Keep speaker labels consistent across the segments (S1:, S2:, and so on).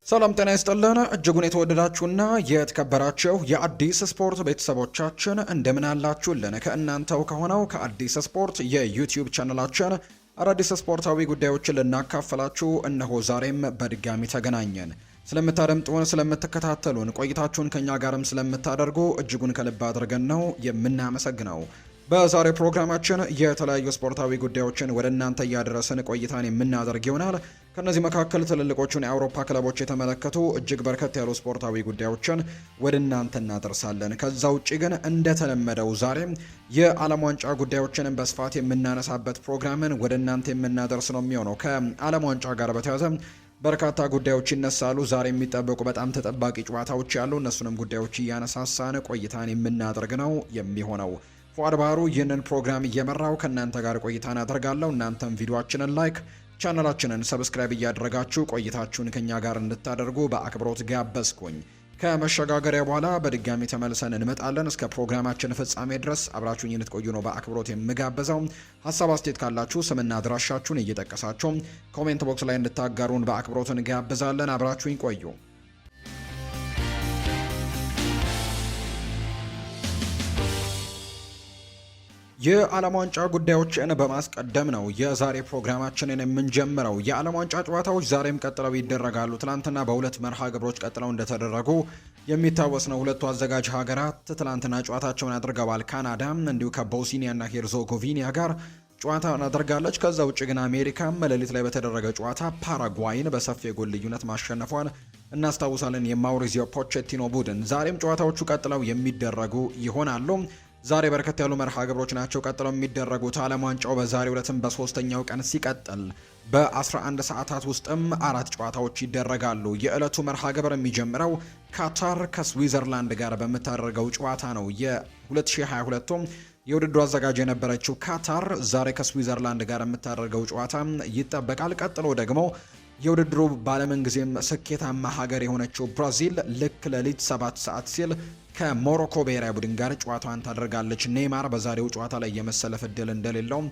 S1: ሰላም ጤና ይስጥልን እጅጉን የተወደዳችሁና የተከበራችሁ የአዲስ ስፖርት ቤተሰቦቻችን እንደምን አላችሁልን? ከእናንተው ከሆነው ከአዲስ ስፖርት የዩቲዩብ ቻናላችን አዳዲስ ስፖርታዊ ጉዳዮችን ልናካፈላችሁ እነሆ ዛሬም በድጋሚ ተገናኘን። ስለምታደምጡን፣ ስለምትከታተሉን፣ ቆይታችሁን ከኛ ጋርም ስለምታደርጉ እጅጉን ከልብ አድርገን ነው የምናመሰግነው። በዛሬ ፕሮግራማችን የተለያዩ ስፖርታዊ ጉዳዮችን ወደ እናንተ እያደረስን ቆይታን የምናደርግ ይሆናል። ከነዚህ መካከል ትልልቆቹን የአውሮፓ ክለቦች የተመለከቱ እጅግ በርከት ያሉ ስፖርታዊ ጉዳዮችን ወደ እናንተ እናደርሳለን። ከዛ ውጪ ግን እንደተለመደው ዛሬም የዓለም ዋንጫ ጉዳዮችንን በስፋት የምናነሳበት ፕሮግራምን ወደ እናንተ የምናደርስ ነው የሚሆነው። ከዓለም ዋንጫ ጋር በተያያዘ በርካታ ጉዳዮች ይነሳሉ። ዛሬ የሚጠበቁ በጣም ተጠባቂ ጨዋታዎች ያሉ፣ እነሱንም ጉዳዮች እያነሳሳን ቆይታን የምናደርግ ነው የሚሆነው። ፉአድ ባህሩ ይህንን ፕሮግራም እየመራው ከእናንተ ጋር ቆይታን አደርጋለሁ። እናንተም ቪዲዮአችንን ላይክ፣ ቻናላችንን ሰብስክራይብ እያደረጋችሁ ቆይታችሁን ከኛ ጋር እንድታደርጉ በአክብሮት ጋበዝኩኝ። ከመሸጋገሪያ በኋላ በድጋሚ ተመልሰን እንመጣለን። እስከ ፕሮግራማችን ፍጻሜ ድረስ አብራችሁኝ እንድትቆዩ ነው በአክብሮት የምጋብዘው። ሀሳብ አስተያየት ካላችሁ ስምና አድራሻችሁን እየጠቀሳችሁ ኮሜንት ቦክስ ላይ እንድታጋሩን በአክብሮት እንጋብዛለን። አብራችሁኝ ቆዩ። የዓለም ዋንጫ ጉዳዮችን በማስቀደም ነው የዛሬ ፕሮግራማችንን የምንጀምረው። የዓለም ዋንጫ ጨዋታዎች ዛሬም ቀጥለው ይደረጋሉ። ትላንትና በሁለት መርሃ ግብሮች ቀጥለው እንደተደረጉ የሚታወስ ነው። ሁለቱ አዘጋጅ ሀገራት ትላንትና ጨዋታቸውን አድርገዋል። ካናዳ እንዲሁ ከቦስኒያና ሄርዞጎቪና ጋር ጨዋታውን አድርጋለች። ከዛ ውጭ ግን አሜሪካም ሌሊት ላይ በተደረገ ጨዋታ ፓራጓይን በሰፊ የጎል ልዩነት ማሸነፏን እናስታውሳለን። የማውሪዚዮ ፖቼቲኖ ቡድን ዛሬም ጨዋታዎቹ ቀጥለው የሚደረጉ ይሆናሉ። ዛሬ በርከት ያሉ መርሃ ግብሮች ናቸው ቀጥለው የሚደረጉት። ዓለም ዋንጫው በዛሬው ዕለትም በሶስተኛው ቀን ሲቀጥል በ11 ሰዓታት ውስጥም 4 ጨዋታዎች ይደረጋሉ። የዕለቱ መርሃ ግብር የሚጀምረው ካታር ከስዊዘርላንድ ጋር በምታደርገው ጨዋታ ነው። የ2022 የውድድሩ አዘጋጅ የነበረችው ካታር ዛሬ ከስዊዘርላንድ ጋር የምታደርገው ጨዋታ ይጠበቃል። ቀጥሎ ደግሞ የውድድሩ ባለምንጊዜም ስኬታማ ሀገር የሆነችው ብራዚል ልክ ሌሊት 7 ሰዓት ሲል ከሞሮኮ ብሔራዊ ቡድን ጋር ጨዋታዋን ታደርጋለች። ኔይማር በዛሬው ጨዋታ ላይ የመሰለፍ እድል እንደሌለው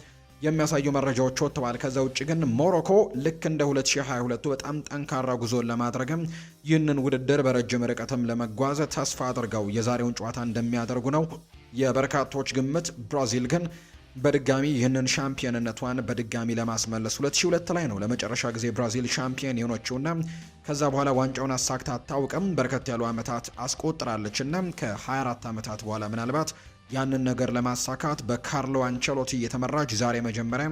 S1: የሚያሳዩ መረጃዎች ወጥተዋል። ከዛ ውጭ ግን ሞሮኮ ልክ እንደ 2022 በጣም ጠንካራ ጉዞን ለማድረግም ይህንን ውድድር በረጅም ርቀትም ለመጓዝ ተስፋ አድርገው የዛሬውን ጨዋታ እንደሚያደርጉ ነው የበርካቶች ግምት። ብራዚል ግን በድጋሚ ይህንን ሻምፒዮንነቷን በድጋሚ ለማስመለስ 2002 ላይ ነው ለመጨረሻ ጊዜ ብራዚል ሻምፒዮን የሆነችውና ከዛ በኋላ ዋንጫውን አሳክታ አታውቅም። በርከት ያሉ ዓመታት አስቆጥራለችና ከ24 ዓመታት በኋላ ምናልባት ያንን ነገር ለማሳካት በካርሎ አንቸሎቲ እየተመራች ዛሬ መጀመሪያ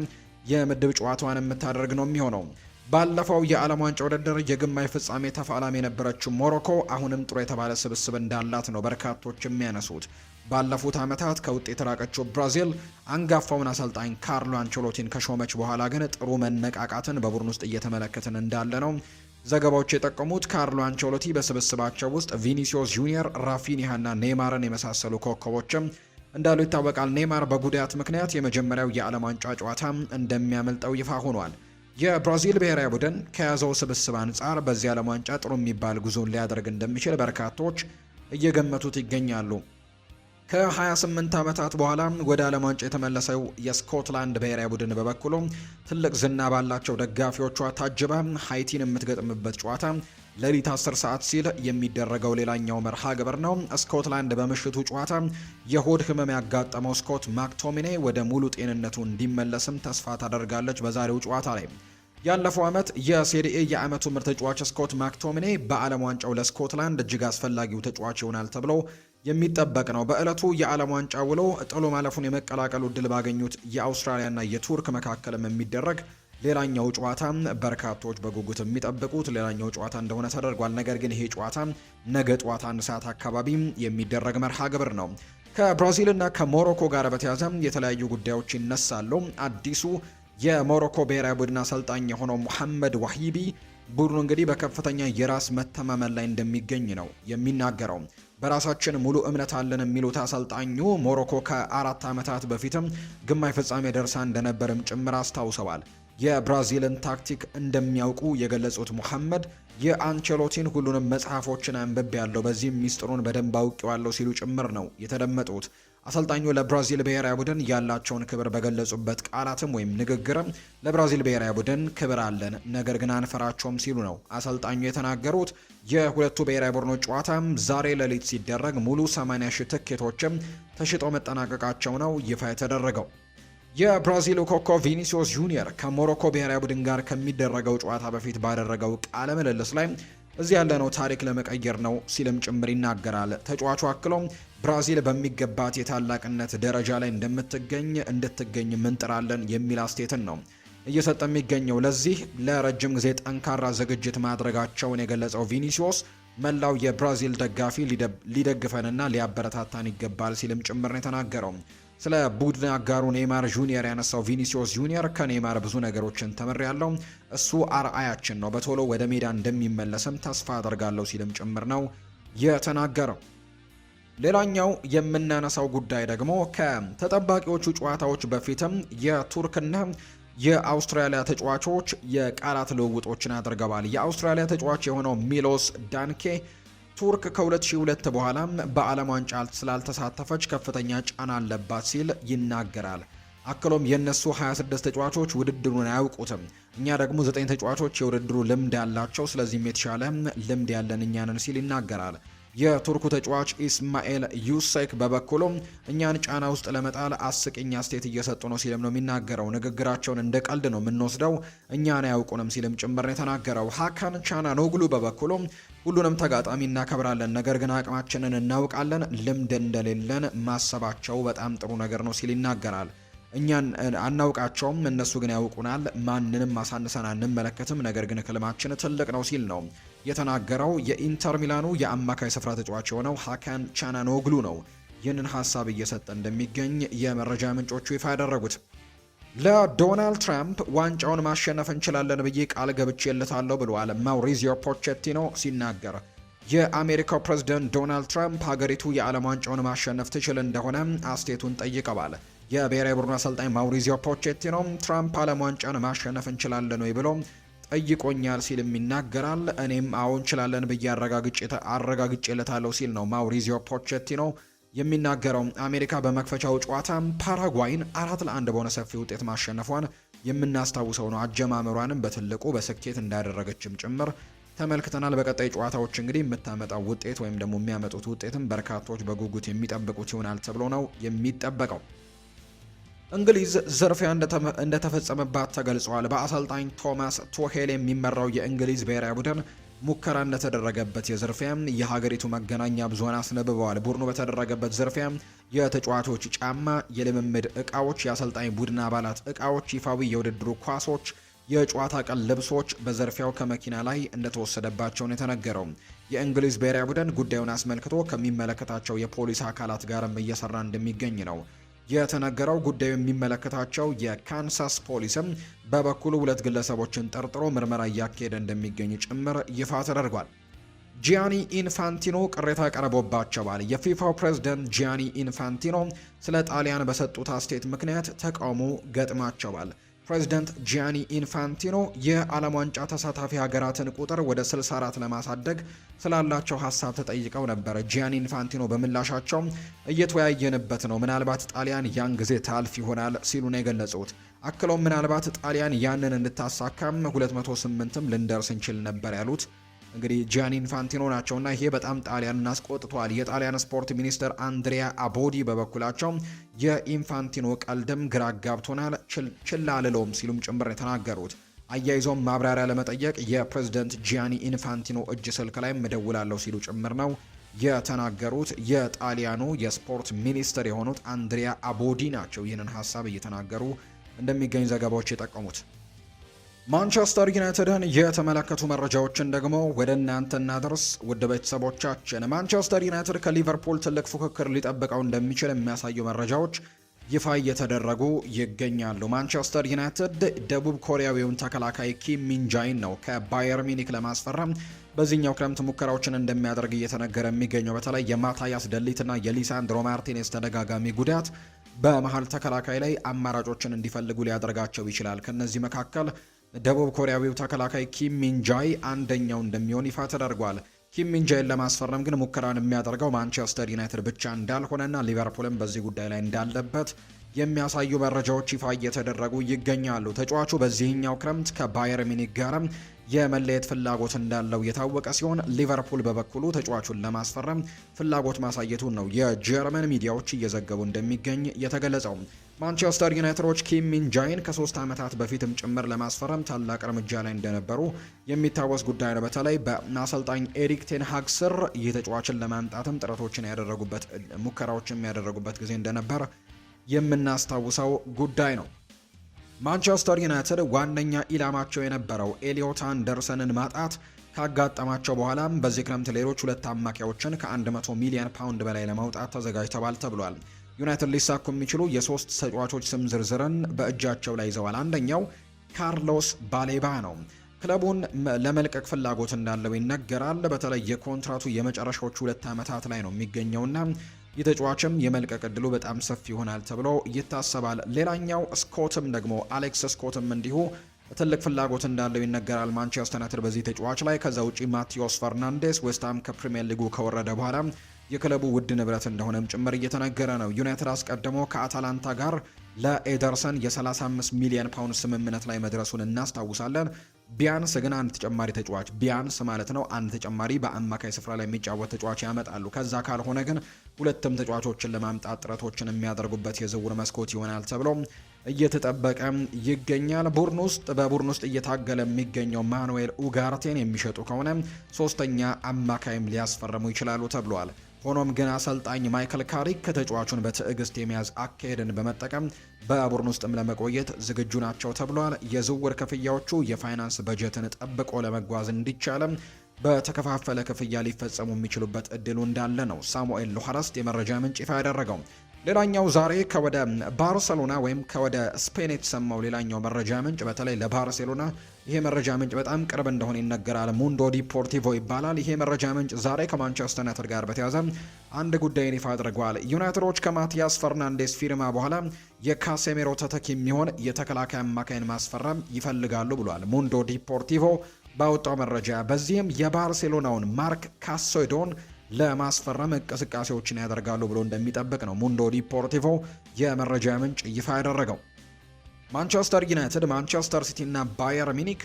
S1: የምድብ ጨዋታዋን የምታደርግ ነው የሚሆነው። ባለፈው የዓለም ዋንጫ ውድድር የግማሽ ፍጻሜ ተፋላሚ የነበረችው ሞሮኮ አሁንም ጥሩ የተባለ ስብስብ እንዳላት ነው በርካቶች የሚያነሱት። ባለፉት ዓመታት ከውጤት የራቀችው ብራዚል አንጋፋውን አሰልጣኝ ካርሎ አንቸሎቲን ከሾመች በኋላ ግን ጥሩ መነቃቃትን በቡድን ውስጥ እየተመለከትን እንዳለ ነው ዘገባዎች የጠቆሙት። ካርሎ አንቸሎቲ በስብስባቸው ውስጥ ቪኒሲዮስ ጁኒየር፣ ራፊኒሃ እና ኔይማርን የመሳሰሉ ኮከቦችም እንዳሉ ይታወቃል። ኔይማር በጉዳት ምክንያት የመጀመሪያው የዓለም ዋንጫ ጨዋታ እንደሚያመልጠው ይፋ ሆኗል። የብራዚል ብሔራዊ ቡድን ከያዘው ስብስብ አንጻር በዚህ ዓለም ዋንጫ ጥሩ የሚባል ጉዞን ሊያደርግ እንደሚችል በርካቶች እየገመቱት ይገኛሉ። ከ28 ዓመታት በኋላ ወደ ዓለም ዋንጫ የተመለሰው የስኮትላንድ ብሔራዊ ቡድን በበኩሉ ትልቅ ዝና ባላቸው ደጋፊዎቿ ታጅባ ሃይቲን የምትገጥምበት ጨዋታ ሌሊት 10 ሰዓት ሲል የሚደረገው ሌላኛው መርሃ ግብር ነው። ስኮትላንድ በምሽቱ ጨዋታ የሆድ ህመም ያጋጠመው ስኮት ማክቶሚኔ ወደ ሙሉ ጤንነቱ እንዲመለስም ተስፋ ታደርጋለች። በዛሬው ጨዋታ ላይ ያለፈው ዓመት የሴሪኤ የዓመቱ ምርጥ ተጫዋች ስኮት ማክቶሚኔ በዓለም ዋንጫው ለስኮትላንድ እጅግ አስፈላጊው ተጫዋች ይሆናል ተብሎ የሚጠበቅ ነው። በዕለቱ የዓለም ዋንጫ ውሎ ጥሎ ማለፉን የመቀላቀሉ እድል ባገኙት የአውስትራሊያና የቱርክ መካከልም የሚደረግ ሌላኛው ጨዋታ በርካቶች በጉጉት የሚጠብቁት ሌላኛው ጨዋታ እንደሆነ ተደርጓል። ነገር ግን ይሄ ጨዋታ ነገ ጠዋት 1 ሰዓት አካባቢ የሚደረግ መርሃ ግብር ነው። ከብራዚልና ከሞሮኮ ጋር በተያያዘ የተለያዩ ጉዳዮች ይነሳሉ። አዲሱ የሞሮኮ ብሔራዊ ቡድን አሰልጣኝ የሆነው ሙሐመድ ዋሂቢ ቡድኑ እንግዲህ በከፍተኛ የራስ መተማመን ላይ እንደሚገኝ ነው የሚናገረው። በራሳችን ሙሉ እምነት አለን የሚሉት አሰልጣኙ ሞሮኮ ከ4 ዓመታት በፊትም ግማሽ ፍጻሜ ደርሳ እንደነበርም ጭምር አስታውሰዋል። የብራዚልን ታክቲክ እንደሚያውቁ የገለጹት ሙሐመድ የአንቸሎቲን ሁሉንም መጽሐፎችን አንብቤ ያለው በዚህም ሚስጥሩን በደንብ አውቄዋለሁ ሲሉ ጭምር ነው የተደመጡት። አሰልጣኙ ለብራዚል ብሔራዊ ቡድን ያላቸውን ክብር በገለጹበት ቃላትም ወይም ንግግርም ለብራዚል ብሔራዊ ቡድን ክብር አለን፣ ነገር ግን አንፈራቸውም ሲሉ ነው አሰልጣኙ የተናገሩት። የሁለቱ ብሔራዊ ቡድኖች ጨዋታም ዛሬ ሌሊት ሲደረግ ሙሉ 80 ሺህ ትኬቶችም ተሽጠው መጠናቀቃቸው ነው ይፋ የተደረገው። የብራዚሉ ኮከብ ቪኒሲዮስ ጁኒየር ከሞሮኮ ብሔራዊ ቡድን ጋር ከሚደረገው ጨዋታ በፊት ባደረገው ቃለ ምልልስ ላይ እዚህ ያለነው ታሪክ ለመቀየር ነው ሲልም ጭምር ይናገራል። ተጫዋቹ አክሎም ብራዚል በሚገባት የታላቅነት ደረጃ ላይ እንድትገኝ ምንጥራለን የሚል አስተያየትን ነው እየሰጠ የሚገኘው። ለዚህ ለረጅም ጊዜ ጠንካራ ዝግጅት ማድረጋቸውን የገለጸው ቪኒሲዮስ መላው የብራዚል ደጋፊ ሊደግፈንና ሊያበረታታን ይገባል ሲልም ጭምር ነው የተናገረው። ስለ ቡድን አጋሩ ኔይማር ጁኒየር ያነሳው ቪኒሲዮስ ጁኒየር ከኔይማር ብዙ ነገሮችን ተምሬያለሁ፣ እሱ አርአያችን ነው፣ በቶሎ ወደ ሜዳ እንደሚመለስም ተስፋ አደርጋለሁ ሲልም ጭምር ነው የተናገረው። ሌላኛው የምናነሳው ጉዳይ ደግሞ ከተጠባቂዎቹ ጨዋታዎች በፊትም የቱርክና የአውስትራሊያ ተጫዋቾች የቃላት ልውውጦችን አድርገዋል። የአውስትራሊያ ተጫዋች የሆነው ሚሎስ ዳንኬ ቱርክ ከ2002 በኋላም በዓለም ዋንጫ ስላልተሳተፈች ከፍተኛ ጫና አለባት ሲል ይናገራል። አክሎም የነሱ 26 ተጫዋቾች ውድድሩን አያውቁትም፣ እኛ ደግሞ 9 ተጫዋቾች የውድድሩ ልምድ ያላቸው፣ ስለዚህም የተሻለ ልምድ ያለን እኛ ነን ሲል ይናገራል። የቱርኩ ተጫዋች ኢስማኤል ዩሴክ በበኩሉ እኛን ጫና ውስጥ ለመጣል አስቂኝ አስተያየት እየሰጡ ነው ሲልም ነው የሚናገረው። ንግግራቸውን እንደ ቀልድ ነው የምንወስደው፣ እኛን አያውቁንም ሲልም ጭምር ነው የተናገረው። ሃካን ቻናኖግሉ በበኩሉ ሁሉንም ተጋጣሚ እናከብራለን፣ ነገር ግን አቅማችንን እናውቃለን፣ ልምድ እንደሌለን ማሰባቸው በጣም ጥሩ ነገር ነው ሲል ይናገራል። እኛን አናውቃቸውም፣ እነሱ ግን ያውቁናል፣ ማንንም አሳንሰን አንመለከትም፣ ነገር ግን ክልማችን ትልቅ ነው ሲል ነው የተናገረው። የኢንተር ሚላኑ የአማካይ ስፍራ ተጫዋች የሆነው ሃካን ቻናኖግሉ ነው ይህንን ሀሳብ እየሰጠ እንደሚገኝ የመረጃ ምንጮቹ ይፋ ያደረጉት። ለዶናልድ ትራምፕ ዋንጫውን ማሸነፍ እንችላለን ብዬ ቃል ገብቼለታለሁ ብለዋል ማውሪዚዮ ፖቼቲኖ ሲናገር። የአሜሪካው ፕሬዝዳንት ዶናልድ ትራምፕ ሀገሪቱ የዓለም ዋንጫውን ማሸነፍ ትችል እንደሆነ አስተያየቱን ጠይቀዋል። የብሔራዊ ቡድኑ አሰልጣኝ ማውሪዚዮ ፖቼቲኖ ትራምፕ ዓለም ዋንጫን ማሸነፍ እንችላለን ወይ ብሎ ጠይቆኛል ሲልም ይናገራል። እኔም አዎ እንችላለን ብዬ አረጋግጬለታለሁ ሲል ነው ማውሪዚዮ ፖቼቲኖ የሚናገረው። አሜሪካ በመክፈቻው ጨዋታ ፓራጓይን 4-1 በሆነ ሰፊ ውጤት ማሸነፏን የምናስታውሰው ነው። አጀማመሯንም በትልቁ በስኬት እንዳደረገችም ጭምር ተመልክተናል። በቀጣይ ጨዋታዎች እንግዲህ የምታመጣው ውጤት ወይም ደግሞ የሚያመጡት ውጤትም በርካቶች በጉጉት የሚጠብቁት ይሆናል ተብሎ ነው የሚጠበቀው። እንግሊዝ ዝርፊያ እንደተፈጸመባት ተገልጿል። በአሰልጣኝ ቶማስ ቱሄል የሚመራው የእንግሊዝ ብሔራዊ ቡድን ሙከራ እንደተደረገበት የዝርፊያ የሀገሪቱ መገናኛ ብዙሃን አስነብበዋል። ቡድኑ በተደረገበት ዝርፊያ የተጫዋቾች ጫማ፣ የልምምድ እቃዎች፣ የአሰልጣኝ ቡድን አባላት እቃዎች፣ ይፋዊ የውድድሩ ኳሶች፣ የጨዋታ ቀን ልብሶች በዝርፊያው ከመኪና ላይ እንደተወሰደባቸው ነው የተነገረው። የእንግሊዝ ብሔራዊ ቡድን ጉዳዩን አስመልክቶ ከሚመለከታቸው የፖሊስ አካላት ጋርም እየሰራ እንደሚገኝ ነው የተነገረው። ጉዳዩ የሚመለከታቸው የካንሳስ ፖሊስም በበኩሉ 2 ግለሰቦችን ጠርጥሮ ምርመራ እያካሄደ እንደሚገኝ ጭምር ይፋ ተደርጓል። ጂያኒ ኢንፋንቲኖ ቅሬታ ቀርቦባቸዋል። የፊፋው ፕሬዝዳንት ጂያኒ ኢንፋንቲኖ ስለ ጣሊያን በሰጡት አስተያየት ምክንያት ተቃውሞ ገጥማቸዋል። ፕሬዝዳንት ጂያኒ ኢንፋንቲኖ የዓለም ዋንጫ ተሳታፊ ሀገራትን ቁጥር ወደ 64 ለማሳደግ ስላላቸው ሀሳብ ተጠይቀው ነበር። ጂያኒ ኢንፋንቲኖ በምላሻቸው እየተወያየንበት ነው፣ ምናልባት ጣሊያን ያን ጊዜ ታልፍ ይሆናል ሲሉ ነው የገለጹት። አክለውም ምናልባት ጣሊያን ያንን እንድታሳካም 208ም ልንደርስ እንችል ነበር ያሉት እንግዲህ ጂያኒ ኢንፋንቲኖ ናቸውና ይሄ በጣም ጣሊያንን አስቆጥቷል። የጣሊያን ስፖርት ሚኒስትር አንድሪያ አቦዲ በበኩላቸው የኢንፋንቲኖ ቀልድም ግራ ጋብቶናል፣ ችላ አልለውም ሲሉም ጭምር የተናገሩት። አያይዞም ማብራሪያ ለመጠየቅ የፕሬዝዳንት ጂያኒ ኢንፋንቲኖ እጅ ስልክ ላይ እደውላለሁ ሲሉ ጭምር ነው የተናገሩት። የጣሊያኑ የስፖርት ሚኒስትር የሆኑት አንድሪያ አቦዲ ናቸው ይህንን ሀሳብ እየተናገሩ እንደሚገኝ ዘገባዎች የጠቀሙት። ማንቸስተር ዩናይትድን የተመለከቱ መረጃዎችን ደግሞ ወደ እናንተ እናድርስ ውድ ቤተሰቦቻችን። ማንቸስተር ዩናይትድ ከሊቨርፑል ትልቅ ፉክክር ሊጠብቀው እንደሚችል የሚያሳዩ መረጃዎች ይፋ እየተደረጉ ይገኛሉ። ማንቸስተር ዩናይትድ ደቡብ ኮሪያዊውን ተከላካይ ኪም ሚንጃይን ነው ከባየር ሚኒክ ለማስፈረም በዚህኛው ክረምት ሙከራዎችን እንደሚያደርግ እየተነገረ የሚገኘው። በተለይ የማታያስ ደሊትና የሊሳንድሮ ማርቲኔስ ተደጋጋሚ ጉዳት በመሀል ተከላካይ ላይ አማራጮችን እንዲፈልጉ ሊያደርጋቸው ይችላል። ከነዚህ መካከል ደቡብ ኮሪያዊው ተከላካይ ኪም ሚንጃይ አንደኛው እንደሚሆን ይፋ ተደርጓል። ኪም ሚንጃይን ለማስፈረም ግን ሙከራን የሚያደርገው ማንቸስተር ዩናይትድ ብቻ እንዳልሆነና ሊቨርፑልም በዚህ ጉዳይ ላይ እንዳለበት የሚያሳዩ መረጃዎች ይፋ እየተደረጉ ይገኛሉ። ተጫዋቹ በዚህኛው ክረምት ከባየር ሚኒክ ጋርም የመለየት ፍላጎት እንዳለው የታወቀ ሲሆን ሊቨርፑል በበኩሉ ተጫዋቹን ለማስፈረም ፍላጎት ማሳየቱን ነው የጀርመን ሚዲያዎች እየዘገቡ እንደሚገኝ የተገለጸው። ማንቸስተር ዩናይትዶች ኪም ሚንጃይን ከ3 ዓመታት በፊትም ጭምር ለማስፈረም ታላቅ እርምጃ ላይ እንደነበሩ የሚታወስ ጉዳይ ነው። በተለይ በአሰልጣኝ ኤሪክ ቴን ሃግ ስር ይህ ተጫዋችን ለማምጣትም ጥረቶችን ያደረጉበት ሙከራዎችን ያደረጉበት ጊዜ እንደነበር የምናስታውሰው ጉዳይ ነው። ማንቸስተር ዩናይትድ ዋነኛ ኢላማቸው የነበረው ኤሊዮት አንደርሰንን ማጣት ካጋጠማቸው በኋላም በዚህ ክረምት ሌሎች 2 አማካዮችን ከ100 ሚሊዮን ፓውንድ በላይ ለማውጣት ተዘጋጅተዋል ተብሏል። ዩናይትድ ሊሳኩ የሚችሉ የ3 ተጫዋቾች ስም ዝርዝርን በእጃቸው ላይ ይዘዋል። አንደኛው ካርሎስ ባሌባ ነው። ክለቡን ለመልቀቅ ፍላጎት እንዳለው ይነገራል። በተለይ የኮንትራቱ የመጨረሻዎቹ 2 ዓመታት ላይ ነው የሚገኘውና የተጫዋችም የመልቀቅ ዕድሉ በጣም ሰፊ ይሆናል ተብሎ ይታሰባል። ሌላኛው ስኮትም ደግሞ አሌክስ ስኮትም እንዲሁ ትልቅ ፍላጎት እንዳለው ይነገራል ማንቸስተር ዩናይትድ በዚህ ተጫዋች ላይ። ከዛ ውጪ ማቲዮስ ፈርናንዴስ ዌስትሃም ከፕሪሚየር ሊጉ ከወረደ በኋላ የክለቡ ውድ ንብረት እንደሆነም ጭምር እየተነገረ ነው። ዩናይትድ አስቀድሞ ከአታላንታ ጋር ለኤደርሰን የ35 ሚሊዮን ፓውንድ ስምምነት ላይ መድረሱን እናስታውሳለን። ቢያንስ ግን አንድ ተጨማሪ ተጫዋች ቢያንስ ማለት ነው አንድ ተጨማሪ በአማካይ ስፍራ ላይ የሚጫወት ተጫዋች ያመጣሉ። ከዛ ካልሆነ ግን 2 ተጫዋቾችን ለማምጣት ጥረቶችን የሚያደርጉበት የዝውውር መስኮት ይሆናል ተብሎ እየተጠበቀ ይገኛል። በቡድን ውስጥ እየታገለ የሚገኘው ማኑኤል ኡጋርቴን የሚሸጡ ከሆነ 3ኛ አማካይም ሊያስፈርሙ ይችላሉ ተብሏል። ሆኖም ግን አሰልጣኝ ማይክል ካሪክ ከተጫዋቹን በትዕግስት የመያዝ አካሄድን በመጠቀም በቡድን ውስጥም ለመቆየት ዝግጁ ናቸው ተብሏል። የዝውውር ክፍያዎቹ የፋይናንስ በጀትን ጠብቆ ለመጓዝ እንዲቻለም በተከፋፈለ ክፍያ ሊፈጸሙ የሚችሉበት እድሉ እንዳለ ነው ሳሙኤል ሉሃረስት የመረጃ ምንጭ ይፋ ያደረገው። ሌላኛው ዛሬ ከወደ ባርሴሎና ወይም ከወደ ስፔን የተሰማው ሌላኛው መረጃ ምንጭ በተለይ ለባርሴሎና ይሄ መረጃ ምንጭ በጣም ቅርብ እንደሆነ ይነገራል። ሙንዶ ዲፖርቲቮ ይባላል። ይሄ መረጃ ምንጭ ዛሬ ከማንቸስተር ዩናይትድ ጋር በተያያዘ አንድ ጉዳይን ይፋ አድርገዋል። ዩናይትዶች ከማቲያስ ፈርናንዴስ ፊርማ በኋላ የካሴሜሮ ተተኪ የሚሆን የተከላካይ አማካይን ማስፈረም ይፈልጋሉ ብሏል ሙንዶ ዲፖርቲቮ ባወጣው መረጃ። በዚህም የባርሴሎናውን ማርክ ካሶዶን ለማስፈረም እንቅስቃሴዎችን ያደርጋሉ ብሎ እንደሚጠብቅ ነው ሙንዶ ዲፖርቲቮ የመረጃ ምንጭ ይፋ ያደረገው። ማንቸስተር ዩናይትድ፣ ማንቸስተር ሲቲ እና ባየር ሚኒክ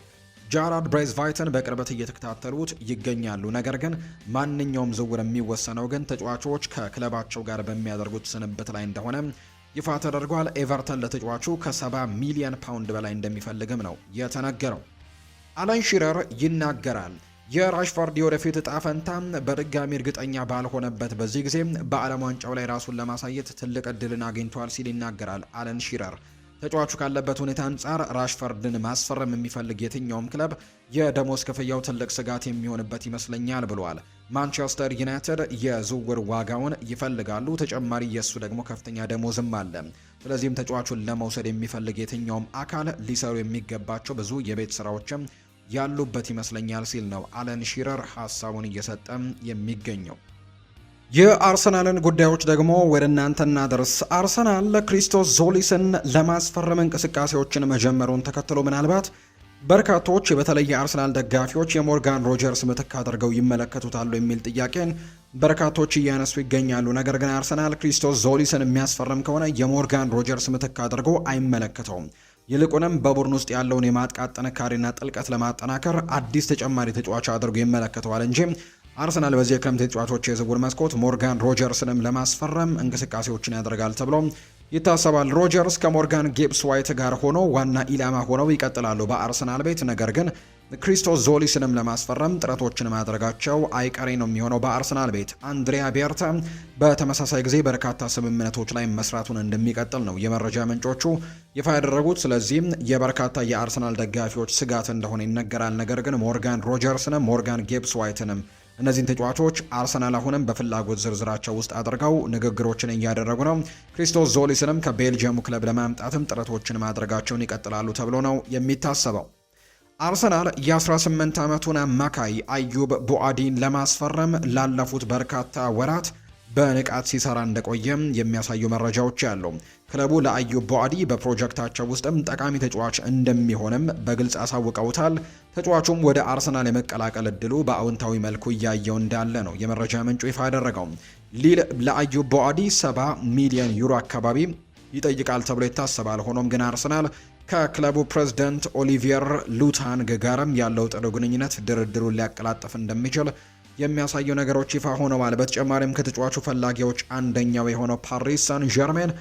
S1: ጃራድ ብሬዝቫይትን በቅርበት እየተከታተሉት ይገኛሉ። ነገር ግን ማንኛውም ዝውውር የሚወሰነው ግን ተጫዋቾች ከክለባቸው ጋር በሚያደርጉት ስንብት ላይ እንደሆነ ይፋ ተደርጓል። ኤቨርተን ለተጫዋቹ ከ70 ሚሊዮን ፓውንድ በላይ እንደሚፈልግም ነው የተነገረው። አለን ሺረር ይናገራል። የራሽፎርድ የወደፊት እጣ ፈንታ በድጋሚ እርግጠኛ ባልሆነበት በዚህ ጊዜ በዓለም ዋንጫው ላይ ራሱን ለማሳየት ትልቅ እድልን አግኝቷል ሲል ይናገራል አለን ሺረር። ተጫዋቹ ካለበት ሁኔታ አንጻር ራሽፎርድን ማስፈረም የሚፈልግ የትኛውም ክለብ የደሞዝ ክፍያው ትልቅ ስጋት የሚሆንበት ይመስለኛል ብሏል። ማንቸስተር ዩናይትድ የዝውውር ዋጋውን ይፈልጋሉ፣ ተጨማሪ የእሱ ደግሞ ከፍተኛ ደሞዝም አለ። ስለዚህም ተጫዋቹን ለመውሰድ የሚፈልግ የትኛውም አካል ሊሰሩ የሚገባቸው ብዙ የቤት ስራዎችም ያሉበት ይመስለኛል ሲል ነው አለን ሺረር ሐሳቡን እየሰጠ የሚገኘው። የአርሰናልን ጉዳዮች ደግሞ ወደ እናንተ እናደርስ። አርሰናል ክሪስቶስ ዞሊስን ለማስፈረም እንቅስቃሴዎችን መጀመሩን ተከትሎ ምናልባት በርካቶች በተለይ የአርሰናል ደጋፊዎች የሞርጋን ሮጀርስ ምትክ አድርገው ይመለከቱታሉ የሚል ጥያቄን በርካቶች እያነሱ ይገኛሉ። ነገር ግን አርሰናል ክሪስቶስ ዞሊስን የሚያስፈርም ከሆነ የሞርጋን ሮጀርስ ምትክ አድርጎ አይመለከተውም። ይልቁንም በቡድን ውስጥ ያለውን የማጥቃት ጥንካሬና ጥልቀት ለማጠናከር አዲስ ተጨማሪ ተጫዋች አድርጎ ይመለከተዋል እንጂ አርሰናል በዚህ የክረምት ተጫዋቾች የዝውውር መስኮት ሞርጋን ሮጀርስንም ለማስፈረም እንቅስቃሴዎችን ያደርጋል ተብሎ ይታሰባል። ሮጀርስ ከሞርጋን ጊብስ ዋይት ጋር ሆኖ ዋና ኢላማ ሆነው ይቀጥላሉ በአርሰናል ቤት። ነገር ግን ክሪስቶስ ዞሊስንም ለማስፈረም ጥረቶችን ማድረጋቸው አይቀሬ ነው የሚሆነው በአርሰናል ቤት። አንድሪያ ቤርታ በተመሳሳይ ጊዜ በርካታ ስምምነቶች ላይ መስራቱን እንደሚቀጥል ነው የመረጃ ምንጮቹ ይፋ ያደረጉት። ስለዚህም የበርካታ የአርሰናል ደጋፊዎች ስጋት እንደሆነ ይነገራል። ነገር ግን ሞርጋን ሮጀርስንም ሞርጋን ጊብስ ዋይትንም እነዚህን ተጫዋቾች አርሰናል አሁንም በፍላጎት ዝርዝራቸው ውስጥ አድርገው ንግግሮችን እያደረጉ ነው። ክሪስቶስ ዞሊስንም ከቤልጅየሙ ክለብ ለማምጣትም ጥረቶችን ማድረጋቸውን ይቀጥላሉ ተብሎ ነው የሚታሰበው። አርሰናል የ18 ዓመቱን አማካይ አዩብ ቡአዲን ለማስፈረም ላለፉት በርካታ ወራት በንቃት ሲሰራ እንደቆየም የሚያሳዩ መረጃዎች ያሉ። ክለቡ ለአዩብ ቡአዲ በፕሮጀክታቸው ውስጥም ጠቃሚ ተጫዋች እንደሚሆንም በግልጽ አሳውቀውታል። ተጫዋቹም ወደ አርሰናል የመቀላቀል እድሉ በአዎንታዊ መልኩ እያየው እንዳለ ነው የመረጃ ምንጩ ይፋ ያደረገው። ሊል ለአዩብ ቡአዲ 70 ሚሊዮን ዩሮ አካባቢ ይጠይቃል ተብሎ ይታሰባል። ሆኖም ግን አርሰናል ከክለቡ ፕሬዝዳንት ኦሊቪየር ሉታንግ ጋርም ያለው ጥሩ ግንኙነት ድርድሩን ሊያቀላጥፍ እንደሚችል የሚያሳዩ ነገሮች ይፋ ሆነዋል። በተጨማሪም ከተጫዋቹ ፈላጊዎች አንደኛው የሆነው ፓሪስ ሳን ዠርሜን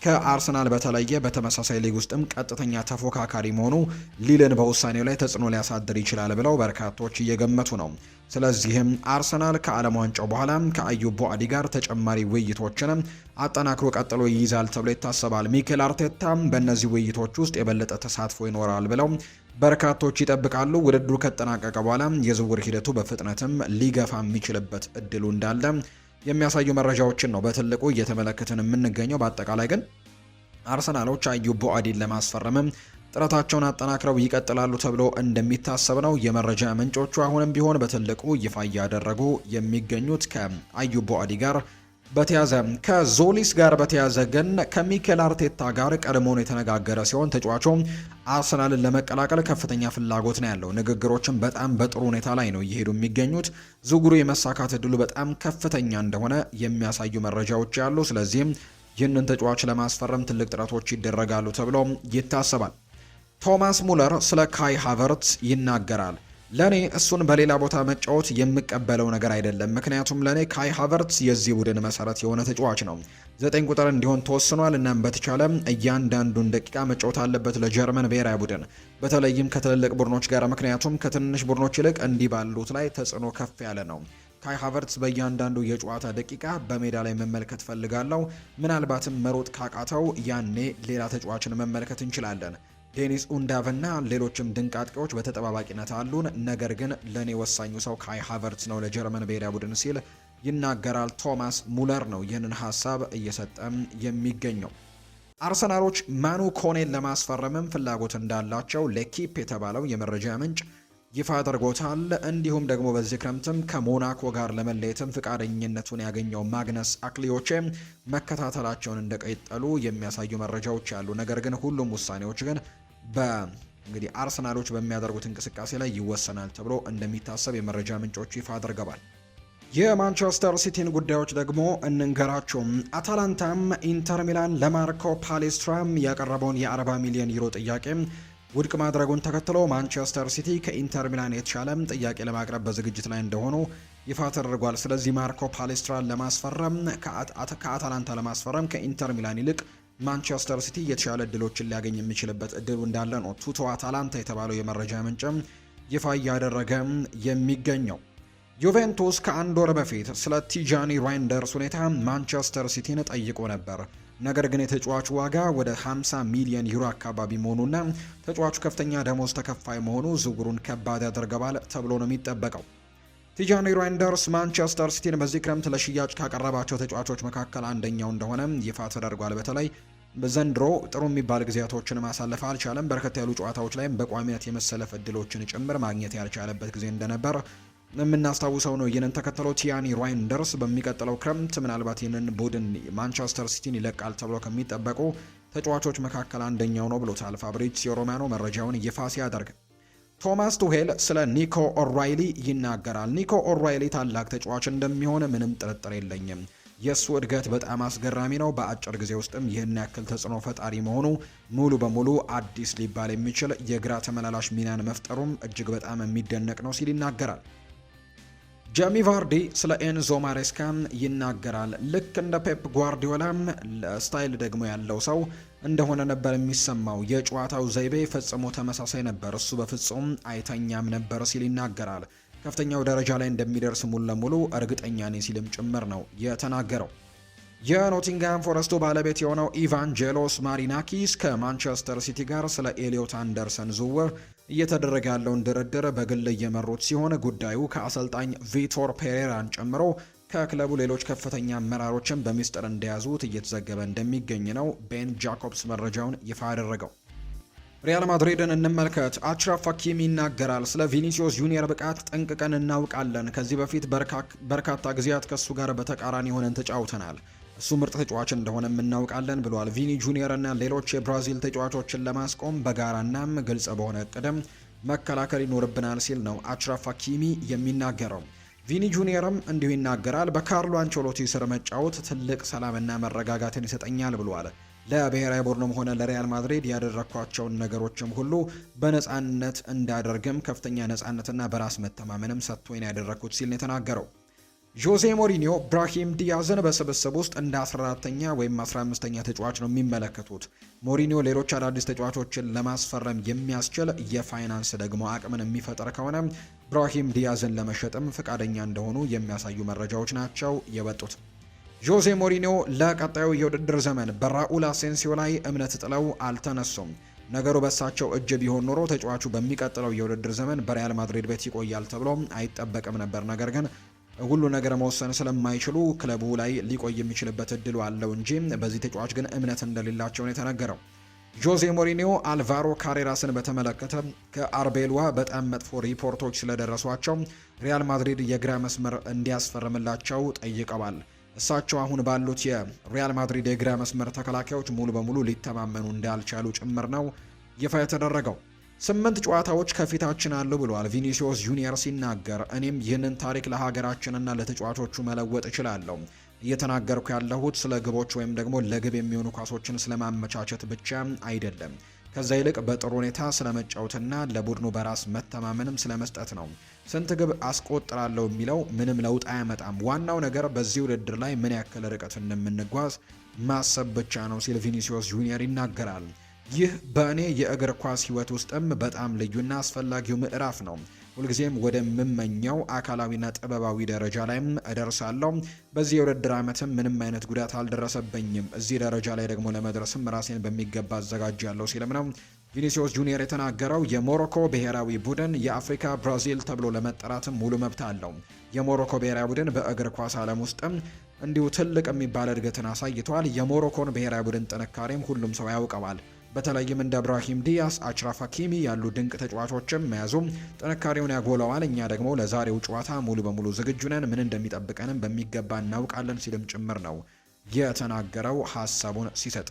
S1: ከአርሰናል በተለየ በተመሳሳይ ሊግ ውስጥም ቀጥተኛ ተፎካካሪ መሆኑ ሊልን በውሳኔው ላይ ተጽዕኖ ሊያሳድር ይችላል ብለው በርካቶች እየገመቱ ነው። ስለዚህም አርሰናል ከዓለም ዋንጫው በኋላ ከአዩብ ቡአዲ ጋር ተጨማሪ ውይይቶችንም አጠናክሮ ቀጥሎ ይይዛል ተብሎ ይታሰባል። ሚኬል አርቴታ በእነዚህ ውይይቶች ውስጥ የበለጠ ተሳትፎ ይኖራል ብለው በርካቶች ይጠብቃሉ። ውድድሩ ከተጠናቀቀ በኋላ የዝውውር ሂደቱ በፍጥነትም ሊገፋ የሚችልበት እድሉ እንዳለ የሚያሳዩ መረጃዎችን ነው በትልቁ እየተመለከትን የምንገኘው። በአጠቃላይ ግን አርሰናሎች አዩብ ቡአዲን ለማስፈረምም ጥረታቸውን አጠናክረው ይቀጥላሉ ተብሎ እንደሚታሰብ ነው የመረጃ ምንጮቹ አሁንም ቢሆን በትልቁ ይፋ እያደረጉ የሚገኙት። ከአዩብ ቡአዲ ጋር በተያዘ ከዞሊስ ጋር በተያዘ ግን ከሚኬል አርቴታ ጋር ቀድሞውን የተነጋገረ ሲሆን ተጫዋቹ አርሰናልን ለመቀላቀል ከፍተኛ ፍላጎት ነው ያለው። ንግግሮችም በጣም በጥሩ ሁኔታ ላይ ነው እየሄዱ የሚገኙት። ዝውውሩ የመሳካት እድሉ በጣም ከፍተኛ እንደሆነ የሚያሳዩ መረጃዎች ያሉ። ስለዚህም ይህንን ተጫዋች ለማስፈረም ትልቅ ጥረቶች ይደረጋሉ ተብሎ ይታሰባል። ቶማስ ሙለር ስለ ካይ ሃቨርትስ ይናገራል። ለኔ እሱን በሌላ ቦታ መጫወት የምቀበለው ነገር አይደለም። ምክንያቱም ለኔ ካይ ሃቨርትስ የዚህ ቡድን መሰረት የሆነ ተጫዋች ነው። 9 ቁጥር እንዲሆን ተወስኗል። እናም በተቻለ እያንዳንዱን ደቂቃ መጫወት አለበት ለጀርመን ብሔራዊ ቡድን፣ በተለይም ከትልልቅ ቡድኖች ጋር። ምክንያቱም ከትንሽ ቡድኖች ይልቅ እንዲህ ባሉት ላይ ተጽዕኖ ከፍ ያለ ነው። ካይ ሃቨርትስ በእያንዳንዱ የጨዋታ ደቂቃ በሜዳ ላይ መመልከት ፈልጋለሁ። ምናልባትም መሮጥ ካቃተው ያኔ ሌላ ተጫዋችን መመልከት እንችላለን። ዴኒስ ኡንዳቭና ሌሎችም ድንቅ አጥቂዎች በተጠባባቂነት አሉን። ነገር ግን ለኔ ወሳኙ ሰው ካይ ሃቨርትስ ነው ለጀርመን ብሔራዊ ቡድን ሲል ይናገራል። ቶማስ ሙለር ነው ይህንን ሀሳብ እየሰጠም የሚገኘው። አርሰናሎች ማኑ ኮኔን ለማስፈረምም ፍላጎት እንዳላቸው ለኪፕ የተባለው የመረጃ ምንጭ ይፋ አድርጎታል። እንዲሁም ደግሞ በዚህ ክረምትም ከሞናኮ ጋር ለመለየትም ፍቃደኝነቱን ያገኘው ማግነስ አክሊዮቼ መከታተላቸውን እንደቀጠሉ የሚያሳዩ መረጃዎች አሉ። ነገር ግን ሁሉም ውሳኔዎች ግን እንግዲህ አርሰናሎች በሚያደርጉት እንቅስቃሴ ላይ ይወሰናል ተብሎ እንደሚታሰብ የመረጃ ምንጮቹ ይፋ አድርገዋል። የማንቸስተር ሲቲን ጉዳዮች ደግሞ እንንገራቸው። አታላንታም ኢንተር ሚላን ለማርኮ ፓሌስትራም ያቀረበውን የ40 ሚሊዮን ዩሮ ጥያቄ ውድቅ ማድረጉን ተከትሎ ማንቸስተር ሲቲ ከኢንተር ሚላን የተሻለ ጥያቄ ለማቅረብ በዝግጅት ላይ እንደሆኑ ይፋ ተደርጓል። ስለዚህ ማርኮ ፓሌስትራን ለማስፈረም ከአታላንታ ለማስፈረም ከኢንተር ሚላን ይልቅ ማንቸስተር ሲቲ የተሻለ እድሎችን ሊያገኝ የሚችልበት እድሉ እንዳለ ነው ቱቶ አታላንታ የተባለው የመረጃ ምንጭም ይፋ እያደረገ የሚገኘው። ዩቬንቱስ ከአንድ ወር በፊት ስለ ቲጃኒ ራይንደርስ ሁኔታ ማንቸስተር ሲቲን ጠይቆ ነበር። ነገር ግን የተጫዋቹ ዋጋ ወደ 50 ሚሊዮን ዩሮ አካባቢ መሆኑና ተጫዋቹ ከፍተኛ ደሞዝ ተከፋይ መሆኑ ዝውውሩን ከባድ ያደርገዋል ተብሎ ነው የሚጠበቀው። ቲጃኒ ራይንደርስ ማንቸስተር ሲቲን በዚህ ክረምት ለሽያጭ ካቀረባቸው ተጫዋቾች መካከል አንደኛው እንደሆነ ይፋ ተደርጓል። በተለይ በዘንድሮ ጥሩ የሚባል ጊዜያቶችን ማሳለፍ አልቻለም። በርከት ያሉ ጨዋታዎች ላይም በቋሚነት የመሰለፍ እድሎችን ጭምር ማግኘት ያልቻለበት ጊዜ እንደነበር የምናስታውሰው ነው። ይህንን ተከትሎ ቲያኒ ራይንደርስ በሚቀጥለው ክረምት ምናልባት ይህንን ቡድን ማንቸስተር ሲቲን ይለቃል ተብሎ ከሚጠበቁ ተጫዋቾች መካከል አንደኛው ነው ብሎታል ፋብሪዚዮ ሮማኖ መረጃውን ይፋ ሲያደርግ። ቶማስ ቱሄል ስለ ኒኮ ኦራይሊ ይናገራል። ኒኮ ኦራይሊ ታላቅ ተጫዋች እንደሚሆን ምንም ጥርጥር የለኝም። የእሱ እድገት በጣም አስገራሚ ነው። በአጭር ጊዜ ውስጥም ይህን ያክል ተጽዕኖ ፈጣሪ መሆኑ ሙሉ በሙሉ አዲስ ሊባል የሚችል የግራ ተመላላሽ ሚናን መፍጠሩም እጅግ በጣም የሚደነቅ ነው ሲል ይናገራል። ጃሚ ቫርዲ ስለ ኤንዞ ማሬስካም ይናገራል። ልክ እንደ ፔፕ ጓርዲዮላም ስታይል ደግሞ ያለው ሰው እንደሆነ ነበር የሚሰማው። የጨዋታው ዘይቤ ፈጽሞ ተመሳሳይ ነበር። እሱ በፍጹም አይተኛም ነበር ሲል ይናገራል። ከፍተኛው ደረጃ ላይ እንደሚደርስ ሙሉ ለሙሉ እርግጠኛ ነኝ ሲልም ጭምር ነው የተናገረው። የኖቲንግሃም ፎረስቱ ባለቤት የሆነው ኢቫንጀሎስ ማሪናኪስ ከማንቸስተር ሲቲ ጋር ስለ ኤሊዮት አንደርሰን ዝውውር እየተደረገ ያለውን ድርድር በግል እየመሩት ሲሆን ጉዳዩ ከአሰልጣኝ ቪቶር ፔሬራን ጨምሮ ከክለቡ ሌሎች ከፍተኛ አመራሮችን በሚስጥር እንደያዙት እየተዘገበ እንደሚገኝ ነው ቤን ጃኮብስ መረጃውን ይፋ ያደረገው። ሪያል ማድሪድን እንመልከት። አችራፍ ሀኪሚ ይናገራል። ስለ ቪኒሲዮስ ጁኒየር ብቃት ጠንቅቀን እናውቃለን። ከዚህ በፊት በርካታ ጊዜያት ከሱ ጋር በተቃራኒ ሆነን ተጫውተናል። እሱ ምርጥ ተጫዋች እንደሆነ እናውቃለን ብሏል። ቪኒ ጁኒየር እና ሌሎች የብራዚል ተጫዋቾችን ለማስቆም በጋራናም ግልጽ በሆነ እቅድም መከላከል ይኖርብናል ሲል ነው አችራፍ ሀኪሚ የሚናገረው። ቪኒ ጁኒየርም እንዲሁ ይናገራል። በካርሎ አንቸሎቲ ስር መጫወት ትልቅ ሰላምና መረጋጋትን ይሰጠኛል ብሏል። ለብሔራዊ ቡድኑም ሆነ ለሪያል ማድሪድ ያደረኳቸውን ነገሮችም ሁሉ በነፃነት እንዳደርግም ከፍተኛ ነፃነትና በራስ መተማመንም ሰጥቶኝ ያደረኩት ሲል ነው የተናገረው። ጆዜ ሞሪኒዮ ብራሂም ዲያዝን በስብስብ ውስጥ እንደ 14ተኛ ወይም 15ተኛ ተጫዋች ነው የሚመለከቱት። ሞሪኒዮ ሌሎች አዳዲስ ተጫዋቾችን ለማስፈረም የሚያስችል የፋይናንስ ደግሞ አቅምን የሚፈጠር ከሆነ ብራሂም ዲያዝን ለመሸጥም ፈቃደኛ እንደሆኑ የሚያሳዩ መረጃዎች ናቸው የወጡት። ጆዜ ሞሪኒዮ ለቀጣዩ የውድድር ዘመን በራኡል አሴንሲዮ ላይ እምነት ጥለው አልተነሱም። ነገሩ በሳቸው እጅ ቢሆን ኖሮ ተጫዋቹ በሚቀጥለው የውድድር ዘመን በሪያል ማድሪድ ቤት ይቆያል ተብሎ አይጠበቅም ነበር። ነገር ግን ሁሉ ነገር መወሰን ስለማይችሉ ክለቡ ላይ ሊቆይ የሚችልበት እድሉ አለው እንጂ በዚህ ተጫዋች ግን እምነት እንደሌላቸው ነው የተነገረው። ጆዜ ሞሪኒዮ አልቫሮ ካሬራስን በተመለከተ ከአርቤልዋ በጣም መጥፎ ሪፖርቶች ስለደረሷቸው ሪያል ማድሪድ የግራ መስመር እንዲያስፈርምላቸው ጠይቀዋል። እሳቸው አሁን ባሉት የሪያል ማድሪድ የግራ መስመር ተከላካዮች ሙሉ በሙሉ ሊተማመኑ እንዳልቻሉ ጭምር ነው ይፋ የተደረገው። 8 ጨዋታዎች ከፊታችን አሉ ብሏል ቪኒሲዮስ ጁኒየር ሲናገር። እኔም ይህንን ታሪክ ለሀገራችንና ለተጫዋቾቹ መለወጥ እችላለሁ። እየተናገርኩ ያለሁት ስለ ግቦች ወይም ደግሞ ለግብ የሚሆኑ ኳሶችን ስለማመቻቸት ብቻ አይደለም። ከዛ ይልቅ በጥሩ ሁኔታ ስለመጫወትና ለቡድኑ በራስ መተማመንም ስለመስጠት ነው። ስንት ግብ አስቆጥራለሁ የሚለው ምንም ለውጥ አያመጣም። ዋናው ነገር በዚህ ውድድር ላይ ምን ያክል ርቀት እንደምንጓዝ ማሰብ ብቻ ነው ሲል ቪኒሲዮስ ጁኒየር ይናገራል። ይህ በእኔ የእግር ኳስ ሕይወት ውስጥም በጣም ልዩና አስፈላጊው ምዕራፍ ነው። ሁልጊዜም ወደምመኘው አካላዊና ጥበባዊ ደረጃ ላይም እደርሳለሁ። በዚህ የውድድር ዓመትም ምንም አይነት ጉዳት አልደረሰበኝም። እዚህ ደረጃ ላይ ደግሞ ለመድረስም ራሴን በሚገባ አዘጋጃለሁ ሲልም ነው ቪኒሲዮስ ጁኒየር የተናገረው። የሞሮኮ ብሔራዊ ቡድን የአፍሪካ ብራዚል ተብሎ ለመጠራትም ሙሉ መብት አለው። የሞሮኮ ብሔራዊ ቡድን በእግር ኳስ ዓለም ውስጥም እንዲሁ ትልቅ የሚባል እድገትን አሳይቷል። የሞሮኮን ብሔራዊ ቡድን ጥንካሬም ሁሉም ሰው ያውቀዋል። በተለይም እንደ ብራሂም ዲያስ፣ አችራፍ ሀኪሚ ያሉ ድንቅ ተጫዋቾችም መያዙም ጥንካሬውን ያጎለዋል። እኛ ደግሞ ለዛሬው ጨዋታ ሙሉ በሙሉ ዝግጁ ነን፣ ምን እንደሚጠብቀንም በሚገባ እናውቃለን ሲልም ጭምር ነው የተናገረው ሀሳቡን ሲሰጥ።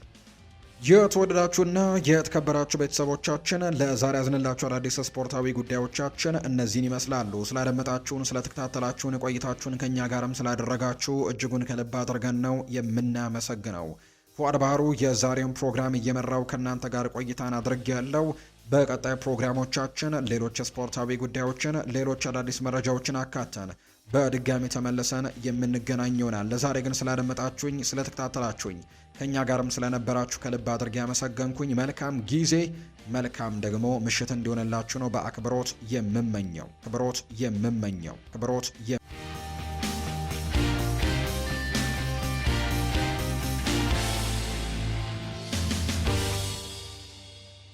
S1: የተወደዳችሁና የተከበራችሁ ቤተሰቦቻችን ለዛሬ ያዝንላችሁ አዳዲስ ስፖርታዊ ጉዳዮቻችን እነዚህን ይመስላሉ። ስላደመጣችሁን፣ ስለተከታተላችሁን፣ ቆይታችሁን ከኛ ጋርም ስላደረጋችሁ እጅጉን ከልብ አድርገን ነው የምናመሰግነው። ፉአድ ባህሩ የዛሬውን ፕሮግራም እየመራው ከእናንተ ጋር ቆይታን አድርግ ያለው። በቀጣይ ፕሮግራሞቻችን ሌሎች ስፖርታዊ ጉዳዮችን፣ ሌሎች አዳዲስ መረጃዎችን አካተን በድጋሚ ተመልሰን የምንገናኝ ይሆናል። ለዛሬ ግን ስላደመጣችሁኝ፣ ስለተከታተላችሁኝ ከኛ ጋርም ስለነበራችሁ ከልብ አድርጌ ያመሰገንኩኝ። መልካም ጊዜ፣ መልካም ደግሞ ምሽት እንዲሆንላችሁ ነው በአክብሮት የምመኘው። ክብሮት